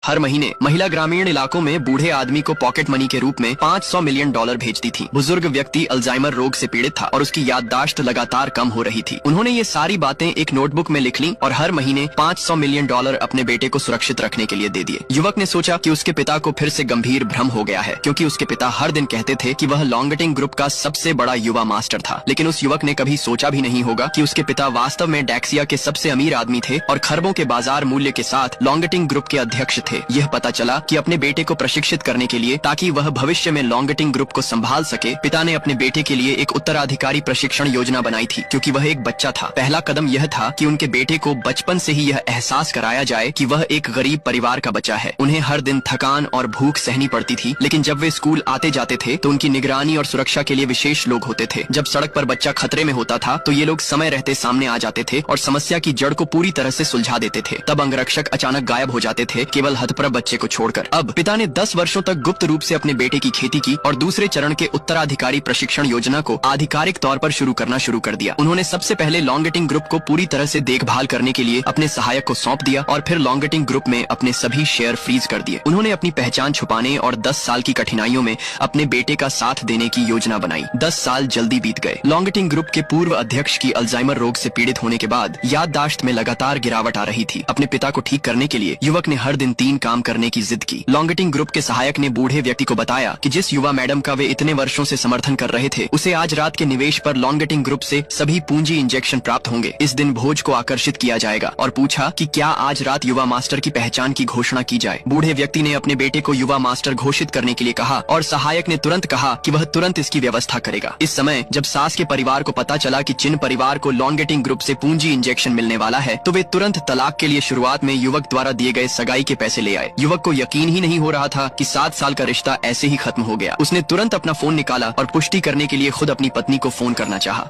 हर महीने महिला ग्रामीण इलाकों में बूढ़े आदमी को पॉकेट मनी के रूप में $500 मिलियन भेजती थी। बुजुर्ग व्यक्ति अल्जाइमर रोग से पीड़ित था और उसकी याददाश्त लगातार कम हो रही थी। उन्होंने ये सारी बातें एक नोटबुक में लिख ली और हर महीने $500 मिलियन अपने बेटे को सुरक्षित रखने के लिए दे दिए। युवक ने सोचा कि उसके पिता को फिर से गंभीर भ्रम हो गया है, क्योंकि उसके पिता हर दिन कहते थे कि वह लॉन्गटिंग ग्रुप का सबसे बड़ा युवा मास्टर था। लेकिन उस युवक ने कभी सोचा भी नहीं होगा कि उसके पिता वास्तव में डेक्सिया के सबसे अमीर आदमी थे और खरबों के बाजार मूल्य के साथ लॉन्गटिंग ग्रुप के अध्यक्ष थे। यह पता चला कि अपने बेटे को प्रशिक्षित करने के लिए, ताकि वह भविष्य में लॉन्गटिंग ग्रुप को संभाल सके, पिता ने अपने बेटे के लिए एक उत्तराधिकारी प्रशिक्षण योजना बनाई थी। क्योंकि वह एक बच्चा था, पहला कदम यह था कि उनके बेटे को बचपन से ही यह एहसास कराया जाए कि वह एक गरीब परिवार का बच्चा है। उन्हें हर दिन थकान और भूख सहनी पड़ती थी, लेकिन जब वे स्कूल आते जाते थे तो उनकी निगरानी और सुरक्षा के लिए विशेष लोग होते थे। जब सड़क पर बच्चा खतरे में होता था तो ये लोग समय रहते सामने आ जाते थे और समस्या की जड़ को पूरी तरह से सुलझा देते थे। तब अंगरक्षक अचानक गायब हो जाते थे, केवल हतप्रभ बच्चे को छोड़कर। अब पिता ने 10 वर्षों तक गुप्त रूप से अपने बेटे की खेती की और दूसरे चरण के उत्तराधिकारी प्रशिक्षण योजना को आधिकारिक तौर पर शुरू करना शुरू कर दिया। उन्होंने सबसे पहले लॉन्गटिंग ग्रुप को पूरी तरह से देखभाल करने के लिए अपने सहायक को सौंप दिया और फिर लॉन्गटिंग ग्रुप में अपने सभी शेयर फ्रीज कर दिए। उन्होंने अपनी पहचान छुपाने और 10 साल की कठिनाइयों में अपने बेटे का साथ देने की योजना बनाई। 10 साल जल्दी बीत गए। लॉन्गटिंग ग्रुप के पूर्व अध्यक्ष की अल्जाइमर रोग से पीड़ित होने के बाद याददाश्त में लगातार गिरावट आ रही थी। अपने पिता को ठीक करने के लिए युवक ने हर दिन 3 काम करने की जिद की। लॉन्गटिंग ग्रुप के सहायक ने बूढ़े व्यक्ति को बताया कि जिस युवा मैडम का वे इतने वर्षों से समर्थन कर रहे थे, उसे आज रात के निवेश पर लॉन्गटिंग ग्रुप से सभी पूंजी इंजेक्शन प्राप्त होंगे। इस दिन भोज को आकर्षित किया जाएगा और पूछा कि क्या आज रात युवा मास्टर की पहचान की घोषणा की जाए। बूढ़े व्यक्ति ने अपने बेटे को युवा मास्टर घोषित करने के लिए कहा और सहायक ने तुरंत कहा कि वह तुरंत इसकी व्यवस्था करेगा। इस समय जब सास के परिवार को पता चला कि जिन परिवार को लॉन्गटिंग ग्रुप से पूंजी इंजेक्शन मिलने वाला है, तो वे तुरंत तलाक के लिए शुरुआत में युवक द्वारा दिए गए सगाई के पैसे ले आए। युवक को यकीन ही नहीं हो रहा था कि 7 साल का रिश्ता ऐसे ही खत्म हो गया। उसने तुरंत अपना फोन निकाला और पुष्टि करने के लिए खुद अपनी पत्नी को फोन करना चाहा।